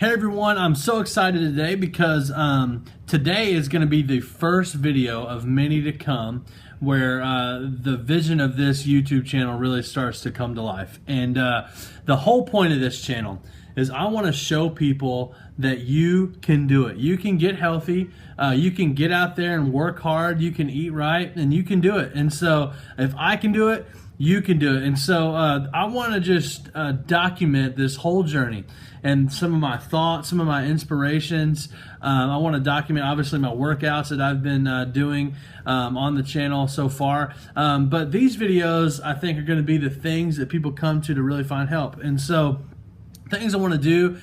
Hey everyone, I'm so excited today because today is going to be the first video of many to come where the vision of this YouTube channel really starts to come to life. And the whole point of this channel is I want to show people that you can do it. You can get healthy, you can get out there and work hard, you can eat right, and you can do it. And so if I can do it, you can do it. And so I want to just document this whole journey and some of my thoughts, some of my inspirations. I want to document obviously my workouts that I've been doing on the channel so far. But these videos I think are going to be the things that people come to really find help. And so things I want to do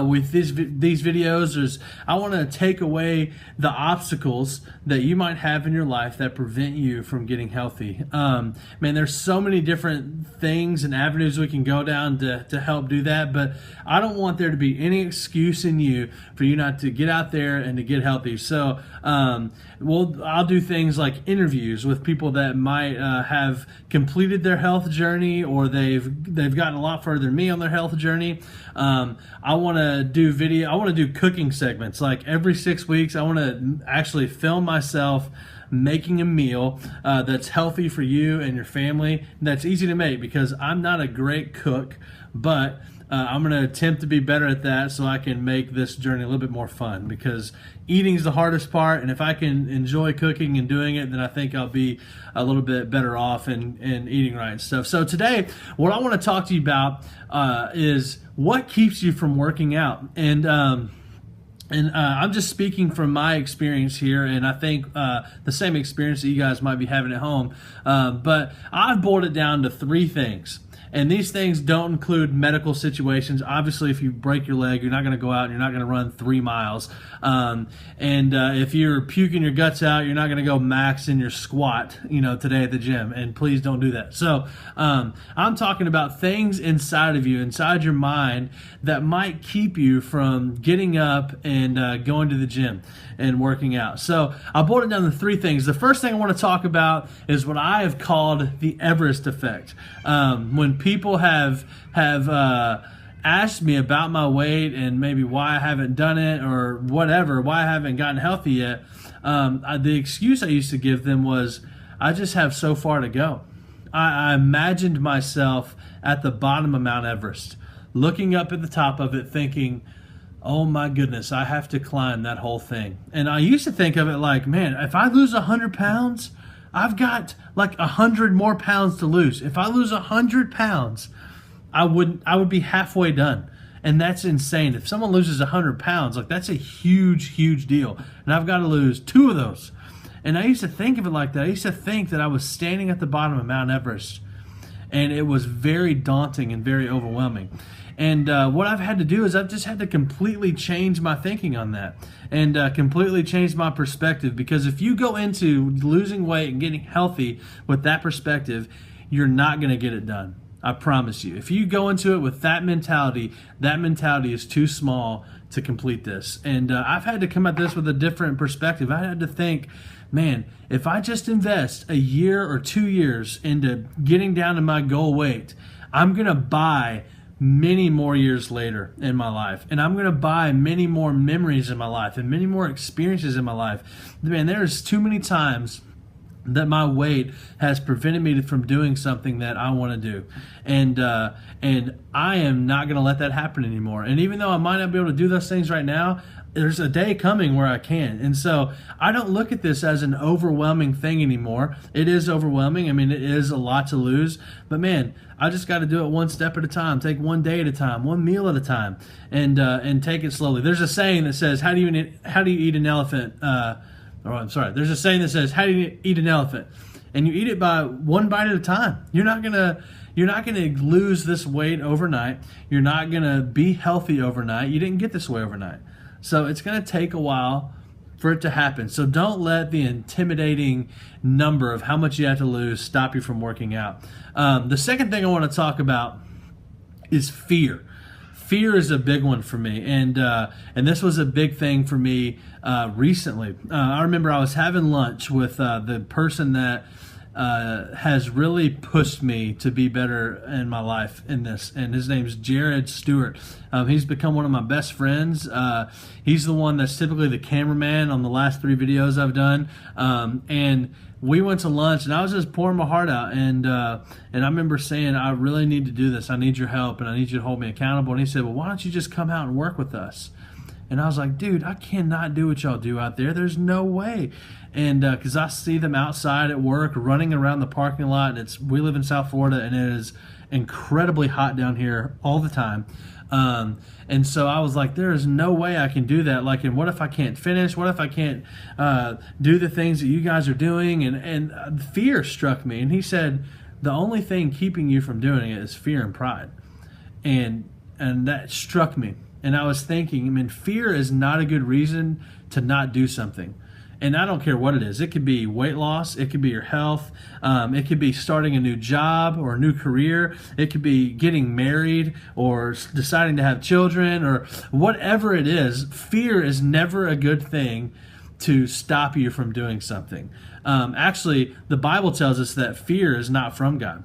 with these videos is I want to take away the obstacles that you might have in your life that prevent you from getting healthy. Man, there's so many different things and avenues we can go down to help do that, but I don't want there to be any excuse in you for you not to get out there and to get healthy. So I'll do things like interviews with people that might have completed their health journey, or they've gotten a lot further than me on their health journey. I want to do cooking segments. Like every 6 weeks, I want to actually film myself making a meal that's healthy for you and your family, that's easy to make, because I'm not a great cook, but I'm going to attempt to be better at that so I can make this journey a little bit more fun, because eating is the hardest part, and if I can enjoy cooking and doing it, then I think I'll be a little bit better off in eating right and stuff. So today, what I want to talk to you about is what keeps you from working out. And I'm just speaking from my experience here, and I think the same experience that you guys might be having at home. But I've boiled it down to three things. And these things don't include medical situations. Obviously, if you break your leg, you're not going to go out and you're not going to run 3 miles. If you're puking your guts out, you're not going to go max in your squat, today at the gym. And please don't do that. So I'm talking about things inside of you, inside your mind, that might keep you from getting up and going to the gym and working out. So I boiled it down to three things. The first thing I want to talk about is what I have called the Everest effect. When people have asked me about my weight and maybe why I haven't done it or whatever, why I haven't gotten healthy yet, the excuse I used to give them was, I just have so far to go. I imagined myself at the bottom of Mount Everest, looking up at the top of it thinking, oh my goodness, I have to climb that whole thing. And I used to think of it like, man, if I lose 100 pounds, I've got like 100 more pounds to lose. If I lose 100 pounds, I would be halfway done. And that's insane. If someone loses 100 pounds, like that's a huge, huge deal. And I've got to lose 2 of those. And I used to think of it like that. I used to think that I was standing at the bottom of Mount Everest. And it was very daunting and very overwhelming. And what I've had to do is I've just had to completely change my thinking on that, and completely change my perspective. Because if you go into losing weight and getting healthy with that perspective, you're not going to get it done. I promise you. If you go into it with that mentality is too small to complete this. And I've had to come at this with a different perspective. I had to think, man, if I just invest a year or 2 years into getting down to my goal weight, I'm going to buy many more years later in my life, and I'm going to buy many more memories in my life and many more experiences in my life. Man, there's too many times that my weight has prevented me from doing something that I want to do, and I am not going to let that happen anymore. And even though I might not be able to do those things right now, there's a day coming where I can. And so I don't look at this as an overwhelming thing anymore. It is overwhelming. I mean, it is a lot to lose, but man, I just got to do it one step at a time, take one day at a time, one meal at a time, and take it slowly. There's a saying that says, how do you eat an elephant? There's a saying that says, how do you eat an elephant? And you eat it by one bite at a time. You're not gonna lose this weight overnight. You're not gonna be healthy overnight. You didn't get this way overnight. So it's going to take a while for it to happen. So don't let the intimidating number of how much you have to lose stop you from working out. The second thing I want to talk about is fear. Fear is a big one for me, and this was a big thing for me recently. I remember I was having lunch with the person that has really pushed me to be better in my life in this. And his name's Jared Stewart. He's become one of my best friends. He's the one that's typically the cameraman on the last 3 videos I've done. And we went to lunch, and I was just pouring my heart out. And I remember saying, I really need to do this. I need your help, and I need you to hold me accountable. And he said, well, why don't you just come out and work with us? And I was like, dude, I cannot do what y'all do out there. There's no way. And because I see them outside at work, running around the parking lot. And we live in South Florida, and it is incredibly hot down here all the time. And so I was like, there is no way I can do that. Like, and what if I can't finish? What if I can't do the things that you guys are doing? And fear struck me. And he said, the only thing keeping you from doing it is fear and pride. And that struck me. And I was thinking, I mean, fear is not a good reason to not do something. And I don't care what it is. It could be weight loss. It could be your health. It could be starting a new job or a new career. It could be getting married or deciding to have children or whatever it is. Fear is never a good thing to stop you from doing something. Actually, the Bible tells us that fear is not from God.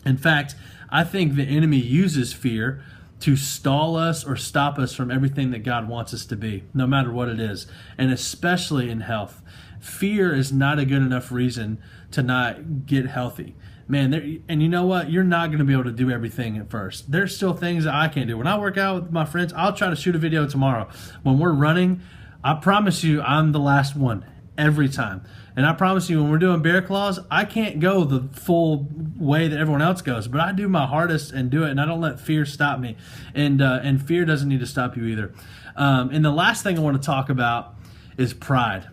In fact, I think the enemy uses fear to stall us or stop us from everything that God wants us to be, no matter what it is, and especially in health. Fear is not a good enough reason to not get healthy. Man, and you know what? You're not going to be able to do everything at first. There's still things that I can't do. When I work out with my friends, I'll try to shoot a video tomorrow. When we're running, I promise you I'm the last one every time. And I promise you, when we're doing bear claws, I can't go the full way that everyone else goes, but I do my hardest and do it, and I don't let fear stop me. And fear doesn't need to stop you either. And the last thing I want to talk about is pride.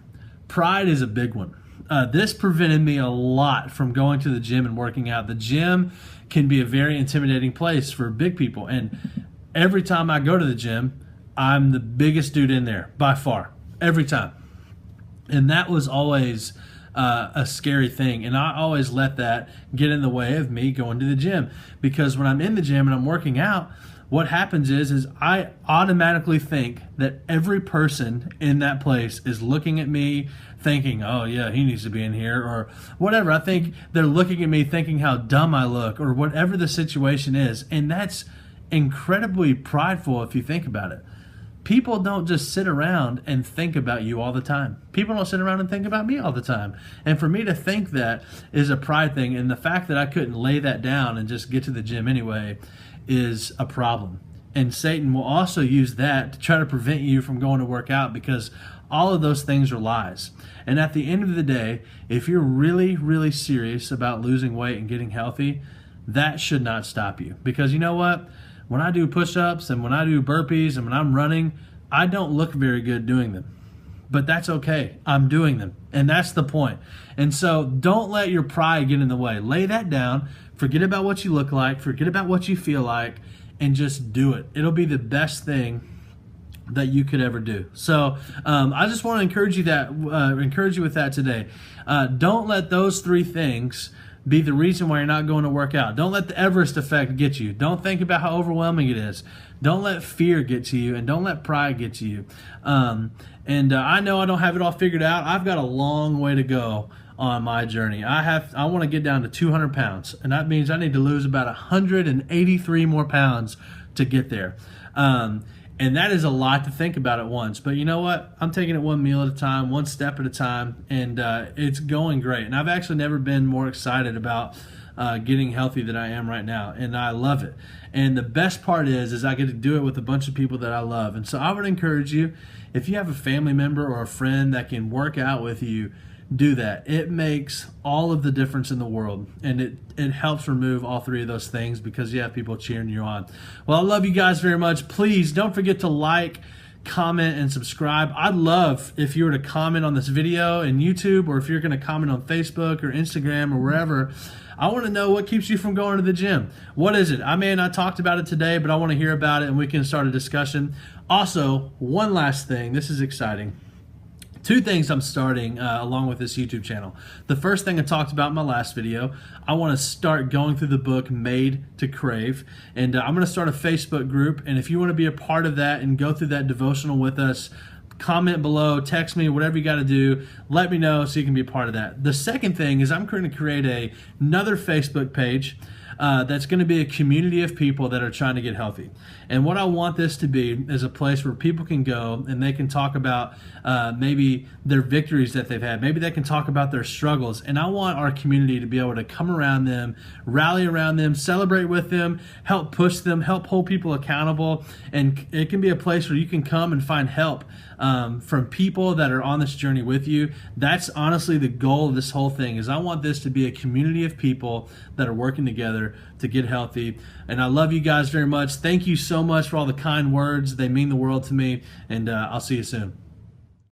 Pride is a big one. This prevented me a lot from going to the gym and working out. The gym can be a very intimidating place for big people. And every time I go to the gym, I'm the biggest dude in there by far, every time. And that was always a scary thing. And I always let that get in the way of me going to the gym. Because when I'm in the gym and I'm working out, what happens is I automatically think that every person in that place is looking at me thinking, oh yeah, he needs to be in here, or whatever. I think they're looking at me thinking how dumb I look, or whatever the situation is. And that's incredibly prideful if you think about it. People don't just sit around and think about you all the time. People don't sit around and think about me all the time. And for me to think that is a pride thing. And the fact that I couldn't lay that down and just get to the gym anyway is a problem. And Satan will also use that to try to prevent you from going to work out, because all of those things are lies. And at the end of the day, if you're really, really serious about losing weight and getting healthy, that should not stop you. Because you know what? When I do push-ups and when I do burpees and when I'm running, I don't look very good doing them. But that's okay. I'm doing them. And that's the point. And so don't let your pride get in the way. Lay that down. Forget about what you look like. Forget about what you feel like. And just do it. It'll be the best thing that you could ever do. So I just want to encourage you with that today. Don't let those 3 things be the reason why you're not going to work out. Don't let the Everest effect get you. Don't think about how overwhelming it is. Don't let fear get to you, and don't let pride get to you. I know I don't have it all figured out. I've got a long way to go on my journey. I want to get down to 200 pounds, and that means I need to lose about 183 more pounds to get there. And that is a lot to think about at once. But you know what? I'm taking it one meal at a time, one step at a time, and it's going great. And I've actually never been more excited about getting healthy than I am right now, and I love it. And the best part is I get to do it with a bunch of people that I love. And so I would encourage you, if you have a family member or a friend that can work out with you, do that. It makes all of the difference in the world, and it helps remove all 3 of those things because you have people cheering you on. Well, I love you guys very much. Please don't forget to like, comment, and subscribe. I'd love if you were to comment on this video in YouTube, or if you're going to comment on Facebook or Instagram or wherever. I want to know what keeps you from going to the gym. What is it? I may not talked about it today, but I want to hear about it and we can start a discussion. Also, one last thing. This is exciting. 2 things I'm starting along with this YouTube channel. The first thing I talked about in my last video, I want to start going through the book Made to Crave, and I'm going to start a Facebook group, and if you want to be a part of that and go through that devotional with us, comment below, text me, whatever you got to do. Let me know so you can be a part of that. The second thing is I'm going to create another Facebook page that's going to be a community of people that are trying to get healthy. And what I want this to be is a place where people can go and they can talk about maybe their victories that they've had. Maybe they can talk about their struggles. And I want our community to be able to come around them, rally around them, celebrate with them, help push them, help hold people accountable. And it can be a place where you can come and find help from people that are on this journey with you. That's honestly the goal of this whole thing, is I want this to be a community of people that are working together to get healthy. And I love you guys very much. Thank you so much for all the kind words. They mean the world to me, and I'll see you soon.